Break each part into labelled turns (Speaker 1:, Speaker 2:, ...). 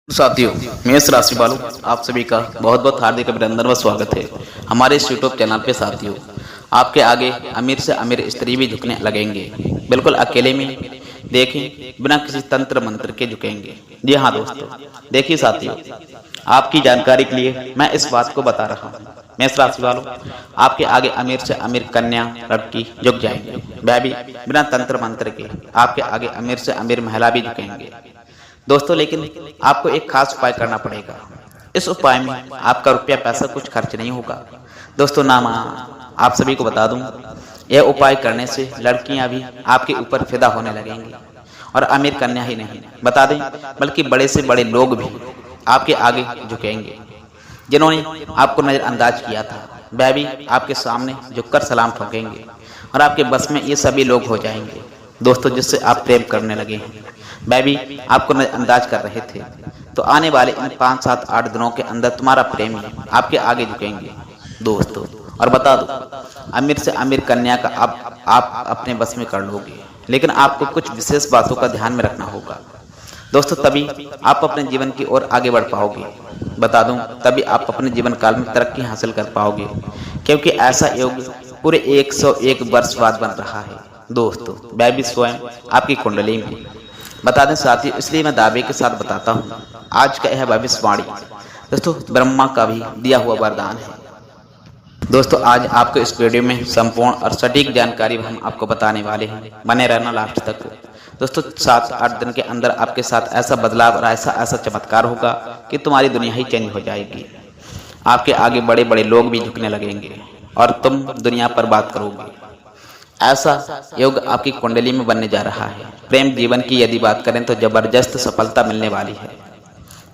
Speaker 1: साथियों, मेष राशि वालों, आप सभी का बहुत बहुत हार्दिक अभिनंदन व स्वागत है हमारे इस यूट्यूब चैनल पे। साथियों, आपके आगे अमीर से अमीर स्त्री भी झुकने लगेंगे, बिल्कुल अकेले में। देखें, बिना किसी तंत्र मंत्र के झुकेंगे। जी हाँ दोस्तों, देखिए साथियों, आपकी जानकारी के लिए मैं इस बात को बता रहा हूँ। मेष राशि वालों, आपके आगे अमीर से अमीर कन्या लड़की झुक जाएंगे। वह भी बिना तंत्र मंत्र के। आपके आगे अमीर से अमीर महिला भी झुकेंगे दोस्तों। लेकिन आपको एक खास उपाय करना पड़ेगा। इस उपाय में आपका रुपया पैसा कुछ खर्च नहीं होगा दोस्तों। नाम आप सभी को बता दूं, यह उपाय करने से लड़कियां भी आपके ऊपर फिदा होने लगेंगी, और अमीर कन्या ही नहीं बता दें, बल्कि बड़े से बड़े लोग भी आपके आगे झुकेंगे। जिन्होंने आपको नजरअंदाज किया था, वह भी आपके सामने झुककर सलाम ठोकेंगे, और आपके बस में ये सभी लोग हो जाएंगे दोस्तों जिससे आप प्रेम करने लगे हैं। वह भी आपको नजरअंदाज कर रहे थे। तो आने वाले इन 5, 7, 8 दिनों के अंदर तुम्हारा प्रेमी आपके आगे झुकेंगे दोस्तों। और बता दो, अमीर से अमीर कन्या का आप अपने बस में कर लोगे, लेकिन आपको कुछ विशेष बातों का ध्यान में रखना होगा दोस्तों। तभी आप अपने जीवन की ओर आगे बढ़ पाओगे। बता दूं, तभी आप अपने जीवन काल में तरक्की हासिल कर पाओगे, क्योंकि ऐसा योग पूरे 101 वर्ष बाद बन रहा है दोस्तों। वह भी स्वयं आपकी कुंडली में। बता दें साथियों, इसलिए मैं दावे के साथ बताता हूँ, आज का यह भविष्यवाणी दोस्तों ब्रह्मा का भी दिया हुआ वरदान है दोस्तों। आज आपको इस वीडियो में संपूर्ण और सटीक जानकारी हम आपको बताने वाले हैं। बने रहना लास्ट तक दोस्तों। 7-8 दिन के अंदर आपके साथ ऐसा बदलाव और ऐसा चमत्कार होगा कि तुम्हारी दुनिया ही चेंज हो जाएगी। आपके आगे बड़े बड़े लोग भी झुकने लगेंगे, और तुम दुनिया पर बात करोगे। ऐसा योग आपकी कुंडली में बनने जा रहा है। प्रेम जीवन की यदि बात करें तो जबरदस्त सफलता मिलने वाली है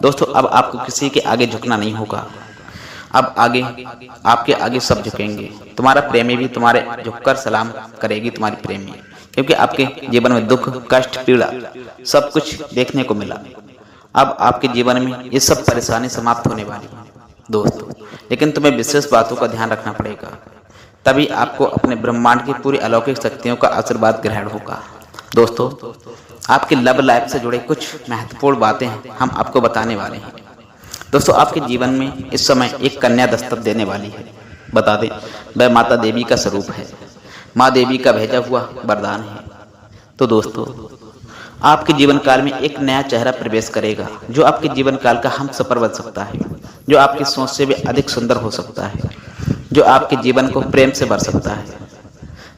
Speaker 1: दोस्तों। अब आपको किसी के आगे झुकना नहीं होगा। अब आगे आपके आगे सब झुकेंगे। तुम्हारा प्रेमी भी तुम्हारे झुककर सलाम करेगी, तुम्हारी प्रेमी, क्योंकि आपके जीवन में दुख, कष्ट, पीड़ा सब कुछ देखने को मिला। अब आपके जीवन में ये सब परेशानी समाप्त होने वाली है दोस्तों। लेकिन तुम्हें विशेष बातों का ध्यान रखना पड़ेगा, तभी आपको अपने ब्रह्मांड की पूरी अलौकिक शक्तियों का आशीर्वाद ग्रहण होगा दोस्तों। आपके लव लाइफ से जुड़े कुछ महत्वपूर्ण बातें हम आपको बताने वाले हैं दोस्तों। आपके जीवन में इस समय एक कन्या दस्तक देने वाली है। बता दें, वह माता देवी का स्वरूप है, माँ देवी का भेजा हुआ वरदान है। तो दोस्तों, आपके जीवन काल में एक नया चेहरा प्रवेश करेगा, जो आपके जीवन काल का हम सफर बन सकता है, जो आपकी सोच से भी अधिक सुंदर हो सकता है, जो आपके जीवन को प्रेम से भर सकता है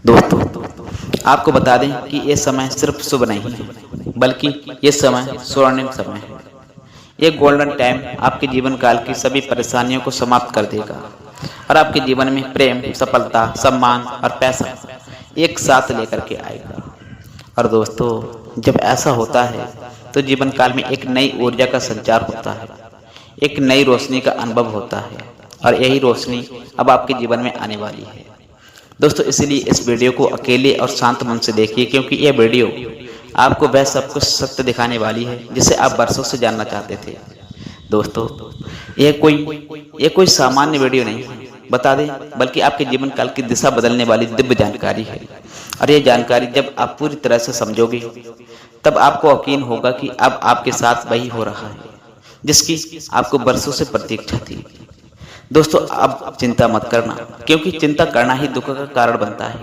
Speaker 1: दोस्तों। आपको बता दें कि ये समय सिर्फ शुभ नहीं है, बल्कि ये समय स्वर्णिम समय है। ये गोल्डन टाइम आपके जीवन काल की सभी परेशानियों को समाप्त कर देगा, और आपके जीवन में प्रेम, सफलता, सम्मान और पैसा एक साथ लेकर के आएगा। और दोस्तों, जब ऐसा होता है तो जीवन काल में एक नई ऊर्जा का संचार होता है, एक नई रोशनी का अनुभव होता है, और यही रोशनी अब आपके जीवन में आने वाली है दोस्तों। इसलिए इस वीडियो को अकेले और शांत मन से देखिए, क्योंकि यह वीडियो आपको वह सब कुछ सत्य दिखाने वाली है जिसे आप वर्षों से जानना चाहते थे दोस्तों। यह कोई सामान्य वीडियो नहीं है, बता दें, बल्कि आपके जीवन काल की दिशा बदलने वाली दिव्य जानकारी है। और यह जानकारी जब आप पूरी तरह से समझोगे, तब आपको यकीन होगा कि अब आपके साथ वही हो रहा है जिसकी आपको वर्षों से प्रतीक्षा थी दोस्तों। अब चिंता मत करना, क्योंकि चिंता करना ही दुख का कारण बनता है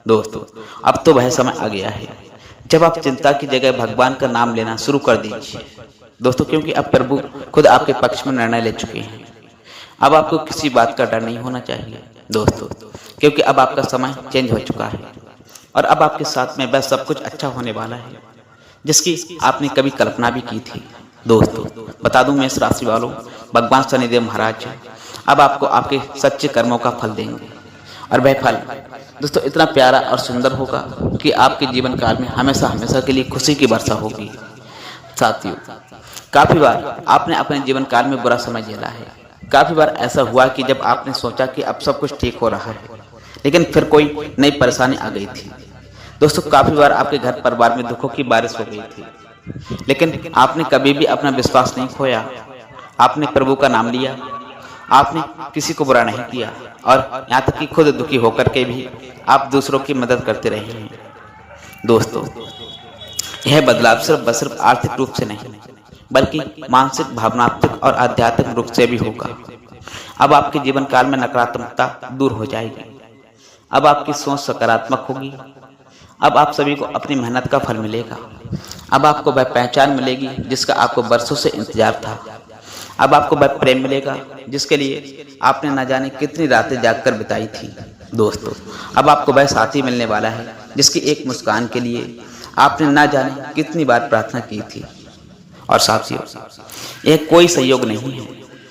Speaker 1: दोस्तों। अब तो वह समय आ गया है जब आप चिंता की जगह भगवान का नाम लेना शुरू कर दीजिए दोस्तों, क्योंकि अब प्रभु खुद आपके पक्ष में निर्णय ले चुके हैं। अब आपको किसी बात का डर नहीं होना चाहिए दोस्तों, क्योंकि अब आपका समय चेंज हो चुका है, और अब आपके साथ में वह सब कुछ अच्छा होने वाला है जिसकी आपने कभी कल्पना भी की थी दोस्तों। बता दूं मेष राशि वालों, भगवान शनिदेव महाराज अब आपको आपके सच्चे कर्मों का फल देंगे, और वह फल दोस्तों इतना प्यारा और सुंदर होगा कि आपके जीवन काल में हमेशा हमेशा के लिए खुशी की वर्षा होगी साथियों। काफी बार आपने अपने जीवन काल में बुरा समय झेला है। काफी बार ऐसा हुआ कि जब आपने सोचा कि अब सब कुछ ठीक हो रहा है, लेकिन फिर कोई नई परेशानी आ गई थी दोस्तों। काफी बार आपके घर परिवार में दुखों की बारिश हो गई थी, लेकिन आपने कभी भी अपना विश्वास नहीं खोया। आपने प्रभु का नाम लिया, आपने किसी को बुरा नहीं किया, और यहाँ तक कि खुद दुखी होकर के भी आप दूसरों की मदद करते रहे हैं दोस्तों। यह बदलाव सिर्फ आर्थिक रूप से नहीं, बल्कि मानसिक, भावनात्मक और आध्यात्मिक रूप से भी होगा। अब आपके जीवन काल में नकारात्मकता दूर हो जाएगी। अब आपकी सोच सकारात्मक होगी। अब आप सभी को अपनी मेहनत का फल मिलेगा। अब आपको वह पहचान मिलेगी जिसका आपको बरसों से इंतजार था। अब आपको वह प्रेम मिलेगा जिसके लिए आपने न जाने कितनी रातें जागकर बिताई थी। दोस्तों, अब आपको वह साथी मिलने वाला है जिसकी एक मुस्कान के लिए आपने न जाने कितनी बार प्रार्थना की थी। और साथियों, यह कोई संयोग नहीं है,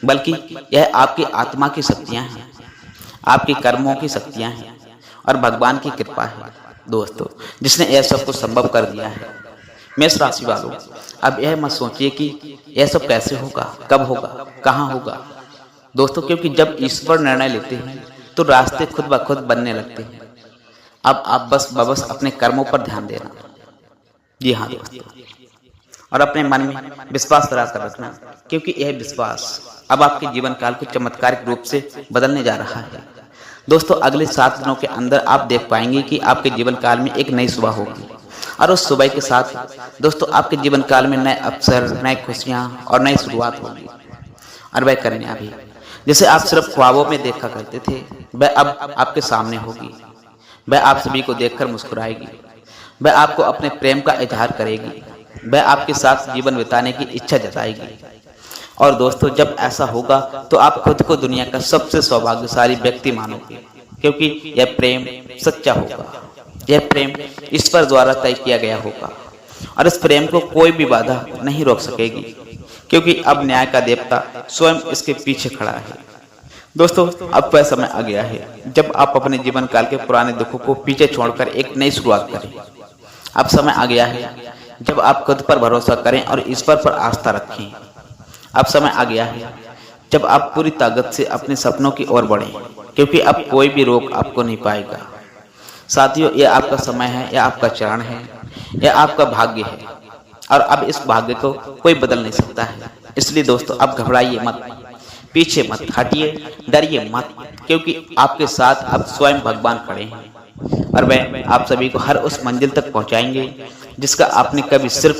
Speaker 1: बल्कि यह आपकी आत्मा की शक्तियां हैं, आपके कर्मों की शक्तियां हैं और भगवान की कृपा है दोस्तों, जिसने यह सब कुछ संभव कर दिया है। मेष राशि वालों, अब यह मत सोचिए कि यह सब कैसे होगा, कब होगा, कहाँ होगा दोस्तों, क्योंकि जब ईश्वर निर्णय लेते हैं तो रास्ते खुद ब खुद बनने लगते हैं। अब आप बस अपने कर्मों पर ध्यान देना। जी हाँ दोस्तों, और अपने मन में विश्वास कर रखना, क्योंकि यह विश्वास अब आपके जीवन काल को चमत्कारिक रूप से बदलने जा रहा है। दोस्तों, अगले 7 दिनों के अंदर आप देख पाएंगे कि आपके जीवन काल में एक नई सुबह होगी, और उस सुबह के साथ दोस्तों आपके जीवन काल में नए अवसर, नए खुशियां और नई शुरुआत होगी। और वह कन्या भी जिसे आप सिर्फ ख्वाबों में देखा करते थे, वह अब आपके सामने होगी। वह आप सभी को देखकर मुस्कुराएगी। वह आपको अपने प्रेम का इजहार करेगी। वह आपके साथ जीवन बिताने की इच्छा जताएगी। और दोस्तों, जब ऐसा होगा तो आप खुद को दुनिया का सबसे सौभाग्यशाली व्यक्ति मानोगे, क्योंकि यह प्रेम सच्चा होगा। यह प्रेम ईश्वर द्वारा तय किया गया होगा, और इस प्रेम को कोई भी बाधा नहीं रोक सकेगी, क्योंकि अब न्याय का देवता स्वयं इसके पीछे खड़ा है। दोस्तों, अब वह समय आ गया है जब आप अपने जीवन काल के पुराने दुखों को पीछे छोड़कर एक नई शुरुआत करें। अब समय आ गया है जब आप खुद पर भरोसा करें और ईश्वर पर आस्था रखें। अब समय आ गया है जब आप पूरी ताकत से अपने सपनों की ओर बढ़ें, क्योंकि अब कोई भी रोक आपको नहीं पाएगा। साथियों, यह आपका समय है, यह आपका चरण है, यह आपका भाग्य है, और अब इस भाग्य को कोई बदल नहीं सकता है। इसलिए दोस्तों, अब घबराइए मत, पीछे मत हटिए, डरिए मत, क्योंकि आपके साथ अब स्वयं भगवान खड़े हैं, और वह आप सभी को हर उस मंजिल तक पहुंचाएंगे जिसका आपने कभी सिर्फ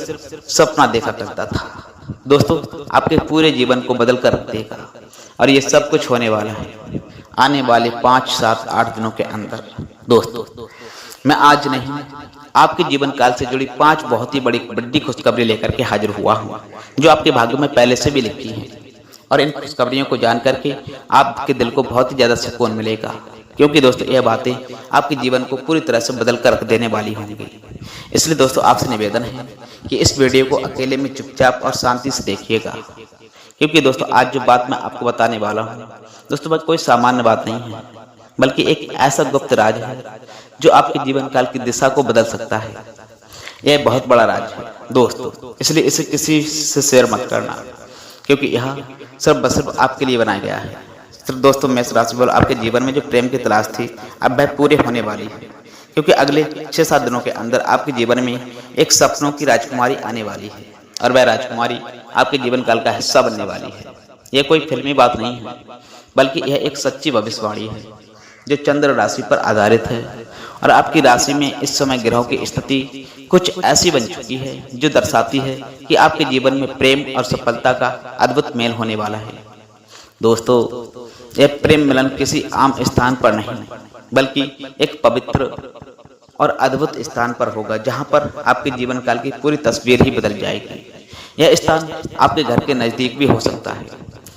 Speaker 1: सपना देखा करता था। दोस्तों, आपके पूरे जीवन को बदल कर रख देगा, और ये सब कुछ होने वाला है आने वाले 5, 7, 8 दिनों के अंदर। दोस्तों, मैं आज नहीं, आपके जीवन काल से जुड़ी 5 बहुत ही बड़ी खुशखबरी लेकर के हाजिर हुआ हूँ, जो आपके भाग्य में पहले से भी लिखी है। और इन खुशखबरियों को जान करके आपके दिल को बहुत ही ज्यादा सुकून मिलेगा, क्योंकि दोस्तों यह बातें आपके जीवन को पूरी तरह से बदल कर रख देने वाली होंगी। इसलिए दोस्तों, आपसे निवेदन है कि इस वीडियो को अकेले में चुपचाप और शांति से देखिएगा, क्योंकि दोस्तों आज जो बात मैं आपको बताने वाला हूँ दोस्तों, बस कोई सामान्य बात नहीं है, बल्कि एक ऐसा गुप्त राज है जो आपके जीवन काल की दिशा को बदल सकता है। यह बहुत बड़ा राज है दोस्तों, इसलिए इसे किसी से शेयर मत करना, क्योंकि यह सिर्फ आपके लिए बनाया गया है। सिर्फ दोस्तों, मेष राशि वालों, आपके जीवन में जो प्रेम की तलाश थी अब वह पूरे होने वाली है, क्योंकि अगले 6-7 दिनों के अंदर आपके जीवन में एक सपनों की राजकुमारी आने वाली है, और वह राजकुमारी आपके जीवन काल का हिस्सा बनने वाली है। यह कोई फिल्मी बात नहीं है, बल्कि यह एक सच्ची भविष्यवाणी है जो चंद्र राशि पर आधारित है। और आपकी राशि में इस समय ग्रहों की स्थिति कुछ ऐसी बन चुकी है जो दर्शाती है कि आपके जीवन में प्रेम और सफलता का अद्भुत मेल होने वाला है। दोस्तों, यह प्रेम मिलन किसी आम स्थान पर नहीं, बल्कि एक पवित्र और अद्भुत स्थान पर होगा, जहां पर आपके जीवन काल की पूरी तस्वीर ही बदल जाएगी। यह स्थान आपके घर के नजदीक भी हो सकता है,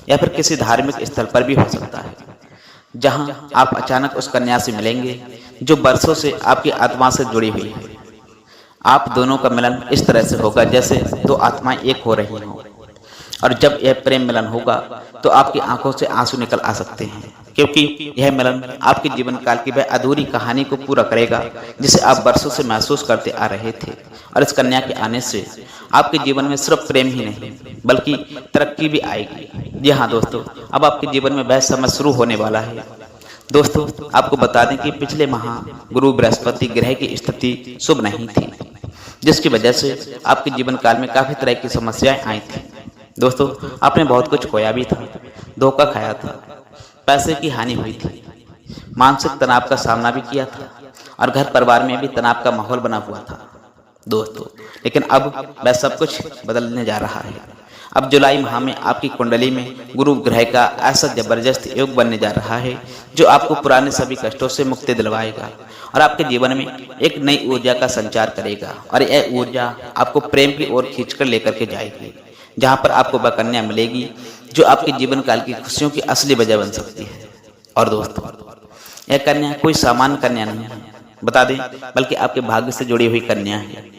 Speaker 1: या फिर किसी धार्मिक स्थल पर भी हो सकता है, जहां आप अचानक उस कन्या से मिलेंगे जो बरसों से आपकी आत्मा से जुड़ी हुई है। आप दोनों का मिलन इस तरह से होगा जैसे 2 आत्माएं एक हो रही हों, और जब यह प्रेम मिलन होगा तो आपकी आंखों से आंसू निकल आ सकते हैं, क्योंकि यह मिलन आपके जीवन काल की वह अधूरी कहानी को पूरा करेगा जिसे आप बरसों से महसूस करते आ रहे थे। और इस कन्या के आने से आपके जीवन में सिर्फ प्रेम ही नहीं, बल्कि तरक्की भी आएगी। जी हाँ दोस्तों, अब आपके जीवन में वह समय शुरू होने वाला है। दोस्तों, आपको बता दें कि पिछले माह गुरु बृहस्पति ग्रह की स्थिति शुभ नहीं थी, जिसकी वजह से आपके जीवन काल में काफी तरह की समस्याएं आई थी। दोस्तों, आपने बहुत कुछ खोया भी था, धोखा खाया था, पैसे की हानि हुई थी, मानसिक तनाव का सामना भी किया था, और घर परिवार में भी तनाव का माहौल बना हुआ था दोस्तों। लेकिन अब वह सब कुछ बदलने जा रहा है। अब जुलाई माह में आपकी कुंडली में गुरु ग्रह का ऐसा जबरदस्त योग बनने जा रहा है जो आपको पुराने सभी कष्टों से मुक्ति दिलवाएगा और आपके जीवन में एक नई ऊर्जा का संचार करेगा। और यह ऊर्जा आपको प्रेम की ओर खींचकर लेकर के जाएगी, जहां पर आपको वह कन्या मिलेगी जो आपके जीवन काल की खुशियों की असली वजह बन सकती है। और दोस्तों, यह कन्या कोई सामान्य कन्या नहीं है, बता दें, बल्कि आपके भाग्य से जुड़ी हुई कन्या है,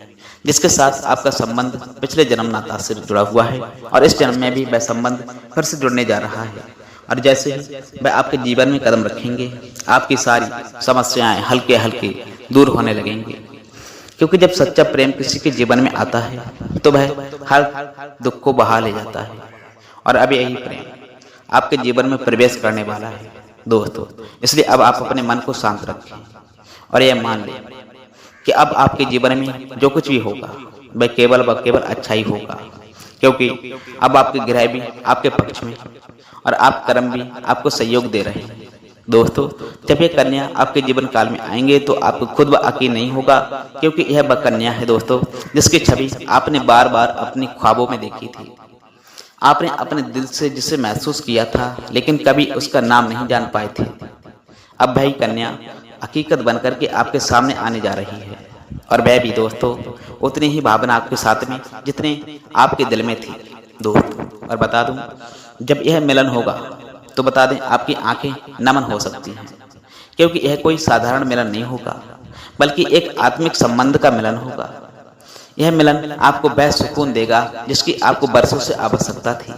Speaker 1: जिसके साथ आपका संबंध पिछले जन्म नाता से जुड़ा हुआ है और इस जन्म में भी वह संबंध फिर से जुड़ने जा रहा है। और जैसे ही वह आपके जीवन में कदम रखेंगे, आपकी सारी समस्याएं हल्के हल्के दूर होने लगेंगे, क्योंकि जब सच्चा प्रेम किसी के जीवन में आता है तो वह हर दुख को बहा ले जाता है। और अब यही प्रेम आपके जीवन में प्रवेश करने वाला है दोस्तों। इसलिए अब आप अपने मन को शांत रखें और यह मान लें कि अब आपके जीवन में जो कुछ भी होगा वह केवल अच्छा ही होगा, क्योंकि अब आपके ग्रह भी आपके पक्ष में और आप कर्म भी आपको सहयोग दे रहे हैं। दोस्तों, जब ये कन्या आपके जीवन काल में आएंगे तो आपको खुद व यकीन नहीं होगा, क्योंकि यह वह कन्या है दोस्तों जिसकी छवि आपने बार बार अपने ख्वाबों में देखी थी। आपने अपने दिल से जिसे महसूस किया था, लेकिन कभी उसका नाम नहीं जान पाए थे। अब वही कन्या हकीकत बनकर के आपके सामने आने जा रही है और वह भी दोस्तों उतनी ही भावना आपके साथ में जितने आपके दिल में थी दोस्तों। और बता दूं, जब यह मिलन होगा तो बता दें आपकी आंखें नमन हो सकती हैं, क्योंकि यह कोई साधारण मिलन नहीं होगा, बल्कि एक आत्मिक संबंध का मिलन होगा। यह मिलन आपको वह सुकून देगा जिसकी आपको बरसों से आवश्यकता थी।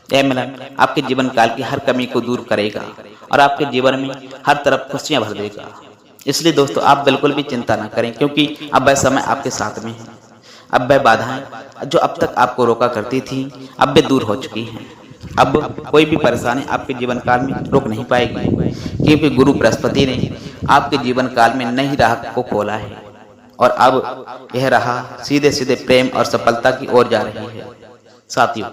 Speaker 1: यह मिलन आपके जीवन काल की हर कमी को दूर करेगा और आपके जीवन में हर तरफ खुशियां भर देगा। इसलिए दोस्तों, आप बिल्कुल भी चिंता न करें, क्योंकि अब वह समय आपके साथ में है। अब वह बाधाएं जो अब तक आपको रोका करती थी, अब वे दूर हो चुकी हैं। अब कोई भी परेशानी आपके जीवन काल में रोक नहीं पाएगी, क्योंकि गुरु बृहस्पति ने आपके जीवन काल में नई राह को खोला है और अब यह राह सीधे सीधे प्रेम और सफलता की ओर जा रही है। साथियों,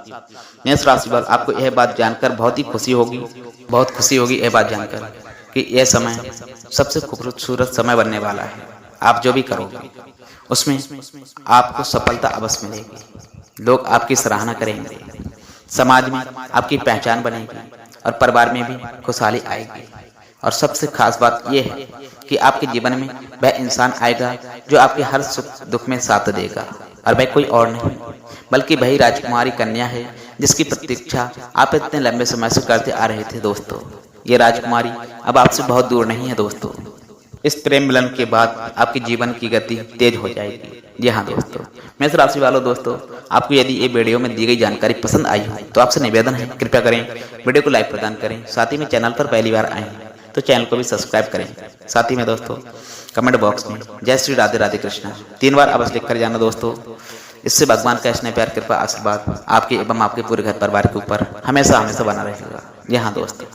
Speaker 1: मेष राशि वालों, आपको यह बात जानकर बहुत खुशी होगी यह बात जानकर कि यह समय सबसे खूबसूरत समय बनने वाला है। आप जो भी करोगे उसमें आपको सफलता अवश्य मिलेगी। लोग आपकी सराहना करेंगे, समाज में आपकी पहचान बनेगी और परिवार में भी खुशहाली आएगी। और सबसे खास बात यह है कि आपके जीवन में वह इंसान आएगा जो आपके हर सुख दुख में साथ देगा, और वह कोई और नहीं बल्कि वही राजकुमारी कन्या है जिसकी प्रतीक्षा आप इतने लंबे समय से करते आ रहे थे दोस्तों। ये राजकुमारी अब आपसे बहुत दूर नहीं है दोस्तों। इस प्रेम मिलन के बाद आपके जीवन की गति तेज हो जाएगी। जी हाँ दोस्तों, मेष राशि वालों, दोस्तों आपको यदि ये वीडियो में दी गई जानकारी पसंद आई हो तो आपसे निवेदन है, कृपया करें वीडियो को लाइक प्रदान करें। साथ ही में चैनल पर पहली बार आए हैं तो चैनल को भी सब्सक्राइब करें। साथ ही में दोस्तों कमेंट बॉक्स में जय श्री राधे राधे कृष्णा 3 बार अवश्य लिख कर जाना दोस्तों। इससे भगवान का स्नेह प्यार कृपा आशीर्वाद आपके एवं आपके पूरे घर परिवार के ऊपर हमेशा बना रहेगा। जी हाँ दोस्तों।